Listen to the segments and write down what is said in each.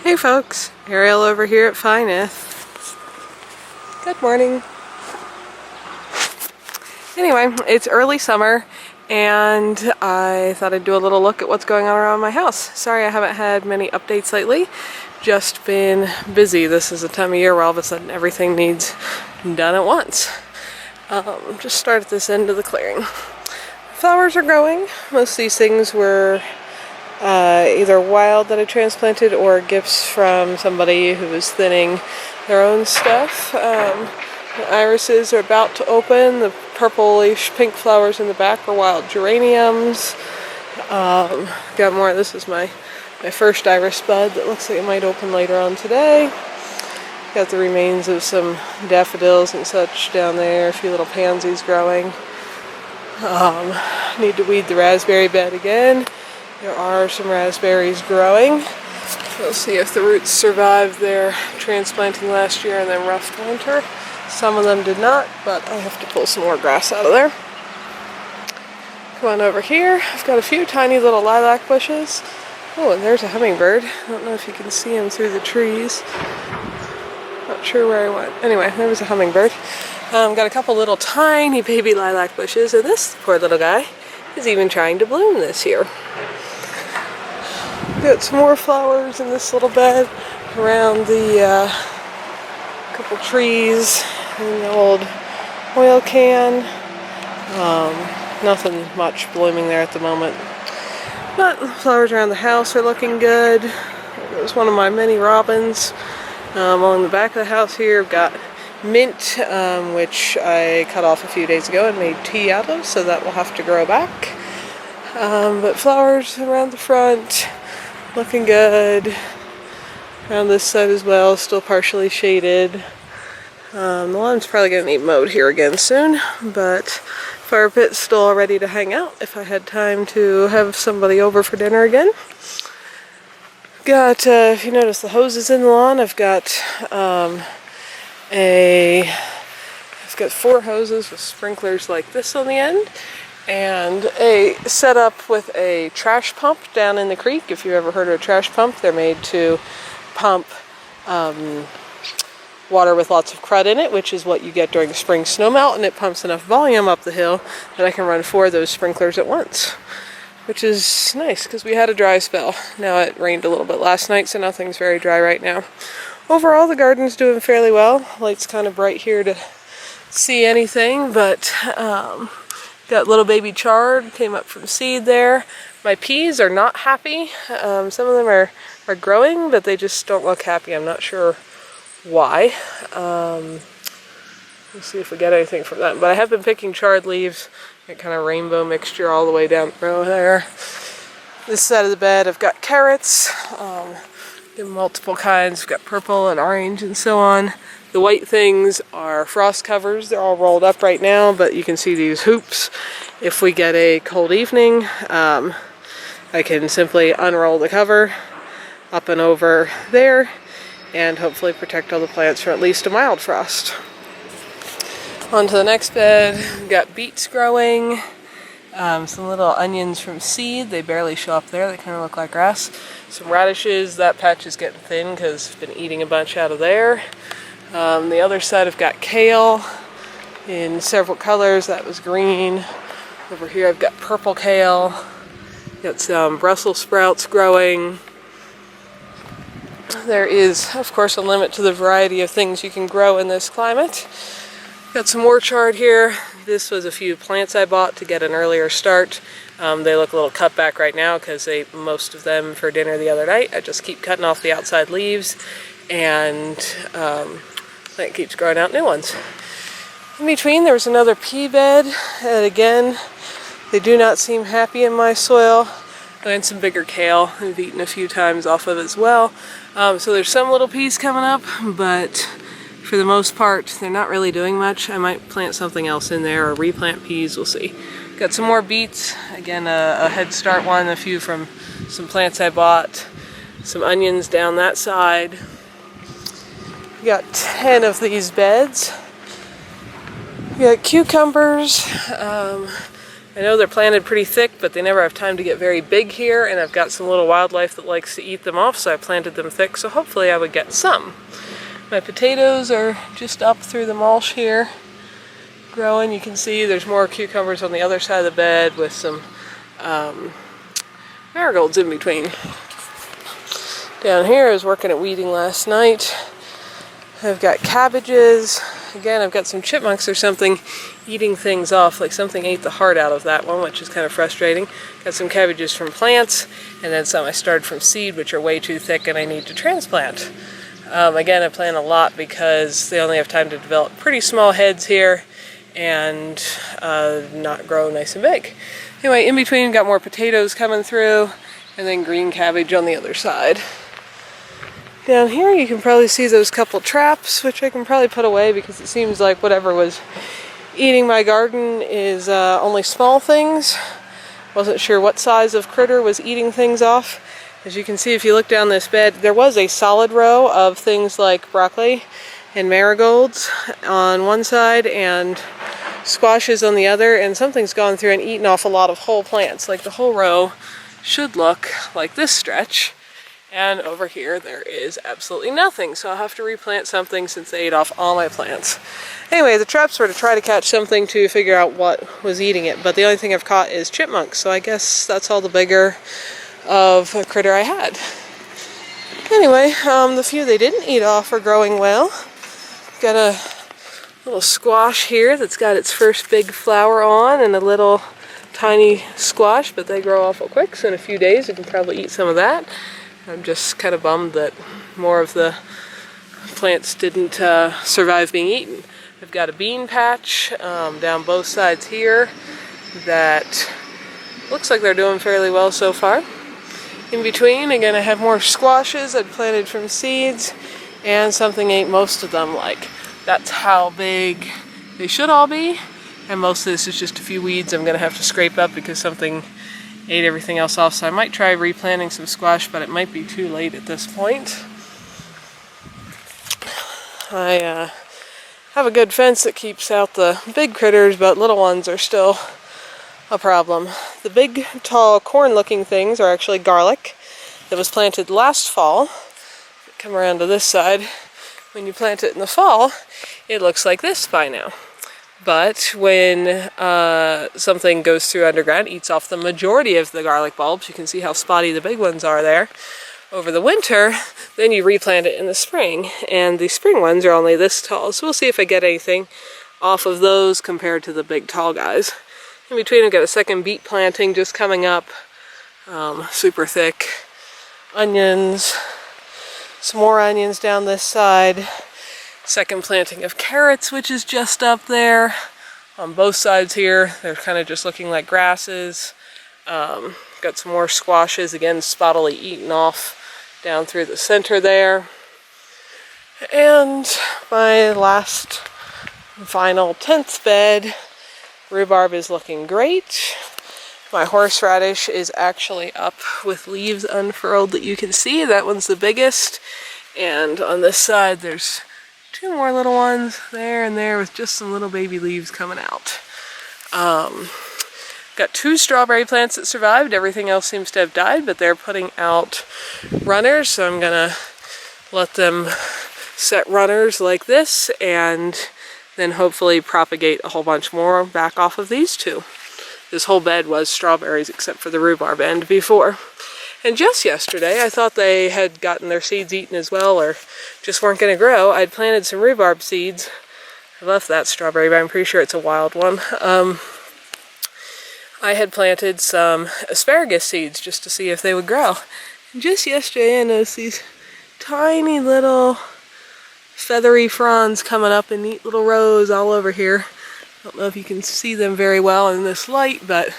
Hey folks, Ariel over here at Fy Nyth. Good morning. Anyway, it's early summer and I thought I'd do a little look at what's going on around my house. Sorry I haven't had many updates lately, just been busy. This is a time of year where all of a sudden everything needs done at once. Just start at this end of the clearing. Flowers are growing. Most of these things were either wild that I transplanted or gifts from somebody who was thinning their own stuff. The irises are about to open. The purplish pink flowers in the back are wild geraniums. Got more. This is my first iris bud that looks like it might open later on today. Got the remains of some daffodils and such down there. A few little pansies growing. Need to weed the raspberry bed again. There are some raspberries growing. We'll see if the roots survived their transplanting last year and then rough winter. Some of them did not, but I have to pull some more grass out of there. Come on over here. I've got a few tiny little lilac bushes. Oh, and there's a hummingbird. I don't know if you can see him through the trees. Not sure where he went. Anyway, there was a hummingbird. Got a couple little tiny baby lilac bushes, and this poor little guy is even trying to bloom this year. Got some more flowers in this little bed around the couple trees and the old oil can. Nothing much blooming there at the moment. But the flowers around the house are looking good. There's one of my mini robins. Along the back of the house here I've got mint, which I cut off a few days ago and made tea out of, so that will have to grow back. But flowers around the front, looking good. Around this side as well, still partially shaded. The lawn's probably going to need mowed here again soon, but fire pit's still all ready to hang out if I had time to have somebody over for dinner again. Got, if you notice the hoses in the lawn, I've got 4 hoses with sprinklers like this on the end, and a setup with a trash pump down in the creek. If you've ever heard of a trash pump, they're made to pump water with lots of crud in it, which is what you get during spring snowmelt, and it pumps enough volume up the hill that I can run 4 of those sprinklers at once, which is nice because we had a dry spell. Now it rained a little bit last night, so nothing's very dry right now. Overall, the garden's doing fairly well. Light's kind of bright here to see anything, but got little baby chard, came up from seed there. My peas are not happy. Some of them are growing, but they just don't look happy. I'm not sure why. Let's see if we get anything from that. But I have been picking chard leaves, that kind of rainbow mixture all the way down the row there. This side of the bed I've got carrots. Multiple kinds. We've got purple and orange and so on. The white things are frost covers. They're all rolled up right now, but you can see these hoops. If we get a cold evening, I can simply unroll the cover up and over there and hopefully protect all the plants from at least a mild frost. On to the next bed. We've got beets growing. Some little onions from seed. They barely show up there. They kind of look like grass. Some radishes. That patch is getting thin because I've been eating a bunch out of there. The other side I've got kale in several colors. That was green. Over here I've got purple kale. Got some Brussels sprouts growing. There is, of course, a limit to the variety of things you can grow in this climate. Got some more chard here. This was a few plants I bought to get an earlier start. They look a little cut back right now because I ate most of them for dinner the other night. I just keep cutting off the outside leaves, and that keeps growing out new ones. In between, there was another pea bed, and again, they do not seem happy in my soil. And some bigger kale I've eaten a few times off of as well. So there's some little peas coming up, but for the most part, they're not really doing much. I might plant something else in there or replant peas, we'll see. Got some more beets, again a Head Start one, a few from some plants I bought. Some onions down that side. We got 10 of these beds. We got cucumbers, I know they're planted pretty thick, but they never have time to get very big here, and I've got some little wildlife that likes to eat them off, so I planted them thick, so hopefully I would get some. My potatoes are just up through the mulch here, growing. You can see there's more cucumbers on the other side of the bed with some marigolds in between. Down here I was working at weeding last night. I've got cabbages. Again, I've got some chipmunks or something eating things off, like something ate the heart out of that one, which is kind of frustrating. Got some cabbages from plants, and then some I started from seed, which are way too thick and I need to transplant. Again, I plant a lot because they only have time to develop pretty small heads here and not grow nice and big. Anyway, in between, got more potatoes coming through, and then green cabbage on the other side. Down here you can probably see those couple traps, which I can probably put away because it seems like whatever was eating my garden is only small things. Wasn't sure what size of critter was eating things off. As you can see, if you look down this bed, there was a solid row of things like broccoli and marigolds on one side and squashes on the other, and something's gone through and eaten off a lot of whole plants. Like the whole row should look like this stretch, and over here there is absolutely nothing, so I'll have to replant something since they ate off all my plants. Anyway, the traps were to try to catch something to figure out what was eating it, but the only thing I've caught is chipmunks, so I guess that's all the bigger of a critter I had. Anyway, the few they didn't eat off are growing well. Got a little squash here that's got its first big flower on, and a little tiny squash, but they grow awful quick, so in a few days we can probably eat some of that. I'm just kind of bummed that more of the plants didn't survive being eaten. I've got a bean patch down both sides here that looks like they're doing fairly well so far. In between, again, I have more squashes I'd planted from seeds, and something ate most of them. Like, that's how big they should all be, and most of this is just a few weeds I'm going to have to scrape up because something ate everything else off. So I might try replanting some squash, but it might be too late at this point. I have a good fence that keeps out the big critters, but little ones are still a problem. The big, tall, corn-looking things are actually garlic that was planted last fall. Come around to this side. When you plant it in the fall, it looks like this by now. But when something goes through underground, eats off the majority of the garlic bulbs, you can see how spotty the big ones are there, over the winter, then you replant it in the spring, and the spring ones are only this tall. So we'll see if I get anything off of those compared to the big tall guys. In between, I've got a second beet planting just coming up, super thick. Onions, some more onions down this side. Second planting of carrots, which is just up there. On both sides here, they're kind of just looking like grasses. Got some more squashes, again, spottily eaten off down through the center there. And my last, final 10th bed, rhubarb is looking great. My horseradish is actually up with leaves unfurled that you can see. That one's the biggest. And on this side, there's two more little ones there and there with just some little baby leaves coming out. Got 2 strawberry plants that survived. Everything else seems to have died, but they're putting out runners, so I'm gonna let them set runners like this and then hopefully propagate a whole bunch more back off of these 2. This whole bed was strawberries except for the rhubarb end before. And just yesterday, I thought they had gotten their seeds eaten as well, or just weren't going to grow. I'd planted some rhubarb seeds. I left that strawberry, but I'm pretty sure it's a wild one. I had planted some asparagus seeds just to see if they would grow. And just yesterday, I noticed these tiny little feathery fronds coming up in neat little rows all over here. I don't know if you can see them very well in this light, but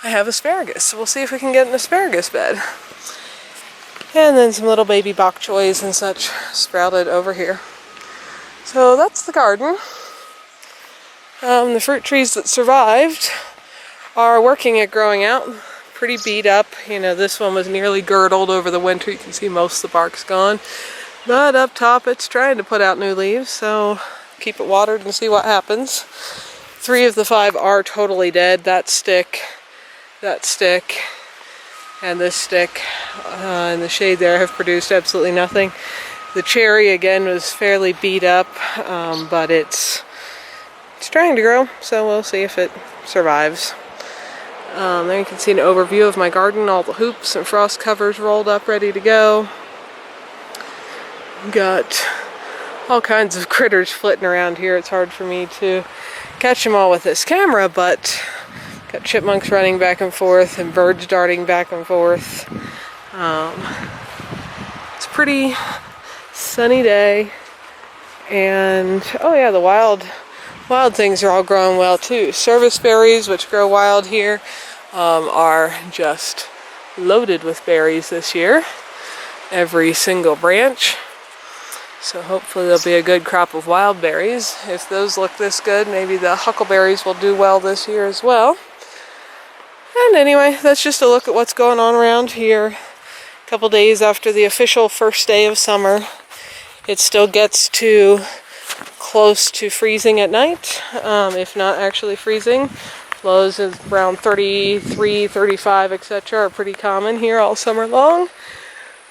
I have asparagus, so we'll see if we can get an asparagus bed. And then some little baby bok choys and such sprouted over here. So that's the garden. The fruit trees that survived are working at growing out. Pretty beat up. You know, this one was nearly girdled over the winter. You can see most of the bark's gone. But up top it's trying to put out new leaves, so keep it watered and see what happens. 3 of the 5 are totally dead. That stick, and this stick in the shade there have produced absolutely nothing. The cherry again was fairly beat up, but it's trying to grow, so we'll see if it survives. There you can see an overview of my garden, all the hoops and frost covers rolled up, ready to go. Got all kinds of critters flitting around here. It's hard for me to catch them all with this camera, but got chipmunks running back and forth and birds darting back and forth. It's a pretty sunny day, and oh yeah, the wild things are all growing well too. Service berries, which grow wild here, are just loaded with berries this year. Every single branch. So hopefully there'll be a good crop of wild berries. If those look this good, maybe the huckleberries will do well this year as well. And anyway, that's just a look at what's going on around here. A couple days after the official first day of summer. It still gets to close to freezing at night, if not actually freezing. Lows is around 33, 35, etc. are pretty common here all summer long.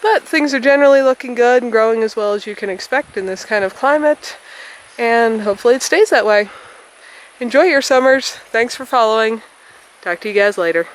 But things are generally looking good and growing as well as you can expect in this kind of climate. And hopefully it stays that way. Enjoy your summers. Thanks for following. Talk to you guys later.